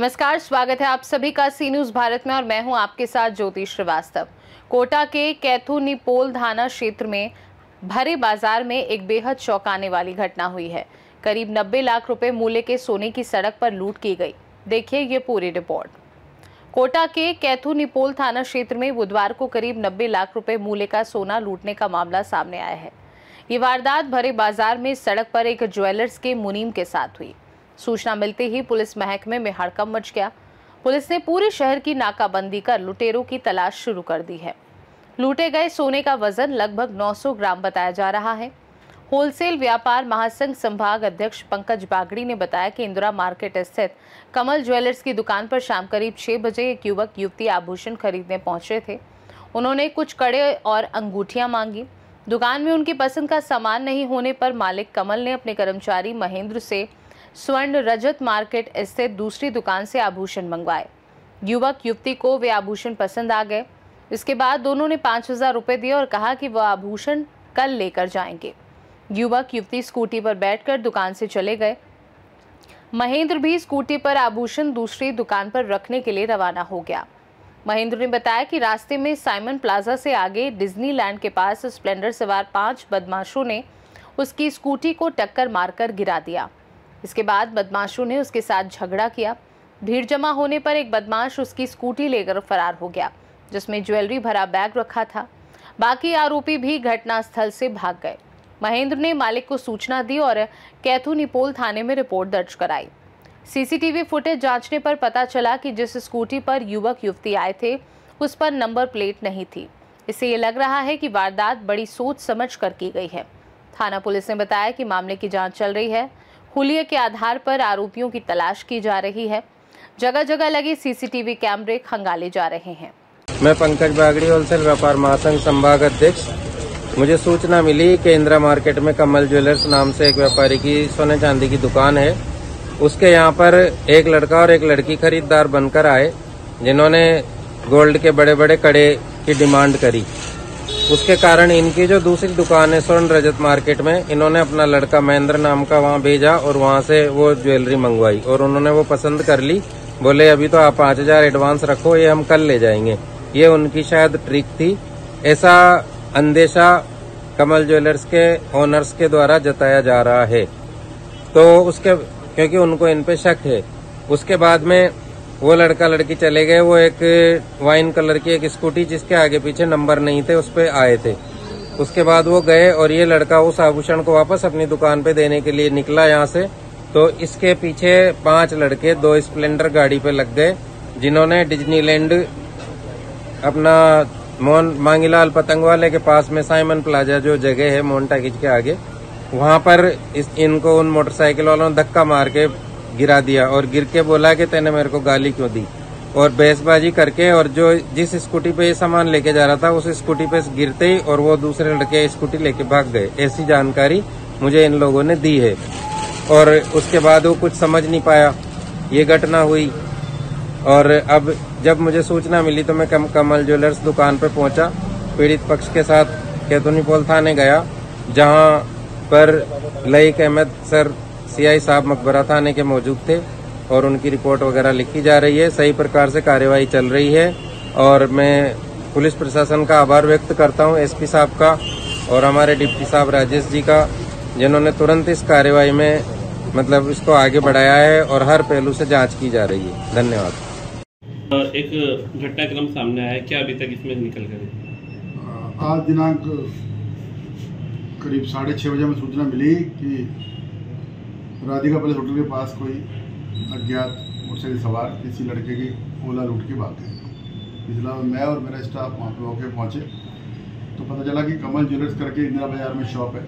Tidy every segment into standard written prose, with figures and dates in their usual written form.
नमस्कार, स्वागत है आप सभी का सी न्यूज भारत में और मैं हूं आपके साथ ज्योति श्रीवास्तव। कोटा के कैथुनिपोल थाना क्षेत्र में भरे बाजार में एक बेहद चौंकाने वाली घटना हुई है। करीब 90 लाख रुपए मूल्य के सोने की सड़क पर लूट की गई। देखिए ये पूरी रिपोर्ट। कोटा के कैथुनिपोल थाना क्षेत्र में बुधवार को करीब 90 लाख रुपए मूल्य का सोना लूटने का मामला सामने आया है। ये वारदात भरे बाजार में सड़क पर एक ज्वेलर्स के मुनीम के साथ हुई। सूचना मिलते ही पुलिस महकमे में हड़कंप मच गया। पुलिस ने पूरे शहर की नाकाबंदी कर लुटेरों की तलाश शुरू कर दी है। लूटे गए सोने का वजन लगभग 900 ग्राम बताया जा रहा है। होलसेल व्यापार महासंघ संभाग अध्यक्ष पंकज बागड़ी ने बताया कि इंदिरा मार्केट स्थित कमल ज्वेलर्स की दुकान पर शाम करीब 6 बजे एक युवक युवती आभूषण खरीदने पहुंचे थे। उन्होंने कुछ कड़े और अंगूठियां मांगी। दुकान में उनकी पसंद का सामान नहीं होने पर मालिक कमल ने अपने कर्मचारी महेंद्र से स्वर्ण रजत मार्केट स्थित दूसरी दुकान से आभूषण मंगवाए। युवक युवती को वे आभूषण पसंद आ गए। इसके बाद दोनों ने 5000 रुपए दिए और कहा कि वह आभूषण कल लेकर जाएंगे। युवक युवती स्कूटी पर बैठकर दुकान से चले गए। महेंद्र भी स्कूटी पर आभूषण दूसरी दुकान पर रखने के लिए रवाना हो गया। महेंद्र ने बताया कि रास्ते में साइमन प्लाजा से आगे डिज्नीलैंड के पास स्प्लेंडर सवार 5 बदमाशों ने उसकी स्कूटी को टक्कर मारकर गिरा दिया। इसके बाद बदमाशों ने उसके साथ झगड़ा किया। भीड़ जमा होने पर एक बदमाश उसकी स्कूटी लेकर फरार हो गया, जिसमें ज्वेलरी भरा बैग रखा था। बाकी आरोपी भी घटनास्थल से भाग गए। महेंद्र ने मालिक को सूचना दी और कैथुनिपोल थाने में रिपोर्ट दर्ज कराई। सीसीटीवी फुटेज जांचने पर पता चला कि जिस स्कूटी पर युवक युवती आए थे उस पर नंबर प्लेट नहीं थी। इससे ये लग रहा है कि वारदात बड़ी सोच समझ कर की गई है। थाना पुलिस ने बताया कि मामले की जांच चल रही है। हुलिये के आधार पर आरोपियों की तलाश की जा रही है। जगह जगह लगे सीसीटीवी कैमरे खंगाले जा रहे हैं। मैं पंकज बागड़ी, होलसेल व्यापार महासंघ संभाग अध्यक्ष। मुझे सूचना मिली कि इंदिरा मार्केट में कमल ज्वेलर्स नाम से एक व्यापारी की सोने चांदी की दुकान है। उसके यहाँ पर एक लड़का और एक लड़की खरीदार बनकर आए, जिन्होंने गोल्ड के बड़े बड़े कड़े की डिमांड करी। उसके कारण इनकी जो दूसरी दुकान है स्वर्ण रजत मार्केट में, इन्होंने अपना लड़का महेंद्र नाम का वहां भेजा और वहां से वो ज्वेलरी मंगवाई और उन्होंने वो पसंद कर ली। बोले अभी तो आप 5000 एडवांस रखो, ये हम कल ले जाएंगे। ये उनकी शायद ट्रिक थी। ऐसा अंदेशा कमल ज्वेलर्स के ओनर्स के द्वारा जताया जा रहा है, तो क्योंकि उनको इन पे शक है। उसके बाद में वो लड़का लड़की चले गए। वो एक वाइन कलर की एक स्कूटी जिसके आगे पीछे नंबर नहीं थे उस पे आए थे। उसके बाद वो गए और ये लड़का उस आभूषण को वापस अपनी दुकान पे देने के लिए निकला यहाँ से, तो इसके पीछे 5 लड़के 2 स्प्लेंडर गाड़ी पे लग गए, जिन्होंने डिज्नीलैंड अपना मांगीलाल पतंग वाले के पास में साइमन प्लाजा जो जगह है मोहन टाकीज के आगे, वहां पर इनको उन मोटरसाइकिल वालों ने धक्का मार के गिरा दिया और गिर के बोला कि तेने मेरे को गाली क्यों दी, और बहसबाजी करके और जो जिस स्कूटी पे ये सामान लेके जा रहा था उस स्कूटी पे गिरते ही और वो दूसरे लड़के स्कूटी लेके भाग गए। ऐसी जानकारी मुझे इन लोगों ने दी है और उसके बाद वो कुछ समझ नहीं पाया, ये घटना हुई। और अब जब मुझे सूचना मिली तो मैं कमल ज्वेलर्स दुकान पे पहुंचा। पीड़ित पक्ष के साथ कैथुनिपोल थाने गया, जहां पर लईक अहमद सर सीआई साहब मकबरा थाने के मौजूद थे और उनकी रिपोर्ट वगैरह लिखी जा रही है। सही प्रकार से कार्यवाही चल रही है और मैं पुलिस प्रशासन का आभार व्यक्त करता हूं, एसपी साहब का और हमारे डिप्टी साहब राजेश जी का, जिन्होंने तुरंत इस कार्यवाही में मतलब इसको आगे बढ़ाया है और हर पहलू से जांच की जा रही है। धन्यवाद। एक घटनाक्रम सामने आया, क्या अभी तक इसमें निकल कर? आज दिनांक करीब 6:30 बजे में सूचना मिली कि राधिका पैलेस होटल के पास कोई अज्ञात मोटरसाइकिल सवार किसी लड़के की ओला लूट के भाग गए। इसलिए मैं और मेरा स्टाफ वहाँ पे होकर पहुँचे तो पता चला कि कमल ज्वेलर्स करके इंदिरा बाजार में शॉप है,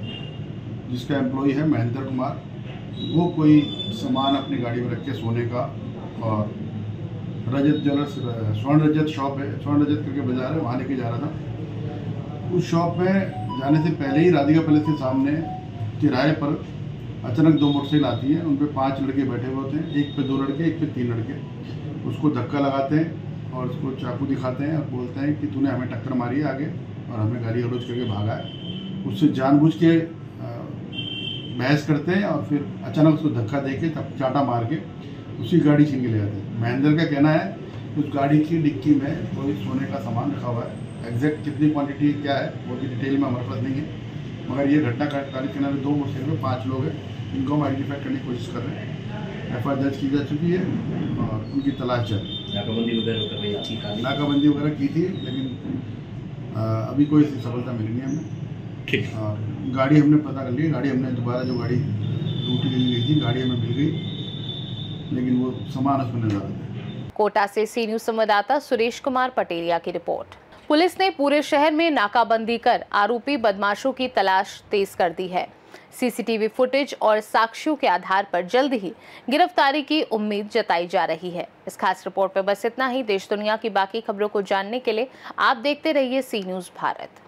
जिसका एम्प्लॉई है महेंद्र कुमार। वो कोई सामान अपनी गाड़ी में रख के सोने का, और रजत ज्वेलर्स स्वर्ण रजत शॉप है, स्वर्ण रजत करके बाजार है, वहाँ लेके जा रहा था। उस शॉप में जाने से पहले ही राधिका पैलेस के सामने किराए पर अचानक 2 मोटरसाइकिल आती है। उन पे 5 लड़के बैठे हुए होते हैं, एक पे 2 लड़के, एक पे 3 लड़के। उसको धक्का लगाते हैं और उसको चाकू दिखाते हैं और बोलते हैं कि तूने हमें टक्कर मारी है आगे और हमें गाली गलौज करके भागा है। उससे जानबूझ के बहस करते हैं और फिर अचानक उसको धक्का दे के चाटा मार के उसी गाड़ी छीन के ले जाते हैं। महेंद्र का कहना है उस गाड़ी की डिक्की में कोई सोने का सामान रखा हुआ है। एग्जैक्ट कितनी क्वांटिटी क्या है वो भी डिटेल में हमारे पास नहीं है, मगर ये घटना तारीख के नाम 2 मोटरसाइकिल में 5 लोग हैं, इनको हम आइडेंटिफाई करने की कोशिश कर रहे हैं। FIR दर्ज की जा चुकी है और उनकी तलाश चल रही है। नाकाबंदी वगैरह की थी, लेकिन अभी कोई सफलता मिली नहीं हमें। ठीक। और गाड़ी हमने पता कर ली, गाड़ी हमने दोबारा जो गाड़ी लूटी गई थी गाड़ी हमें मिल गई, लेकिन वो सामान उसमें नहीं डाला। कोटा से सी न्यूज संवाददाता सुरेश कुमार पटेलिया की रिपोर्ट। पुलिस ने पूरे शहर में नाकाबंदी कर आरोपी बदमाशों की तलाश तेज कर दी है। CCTV फुटेज और साक्ष्यों के आधार पर जल्द ही गिरफ्तारी की उम्मीद जताई जा रही है। इस खास रिपोर्ट में बस इतना ही। देश दुनिया की बाकी खबरों को जानने के लिए आप देखते रहिए सी न्यूज भारत।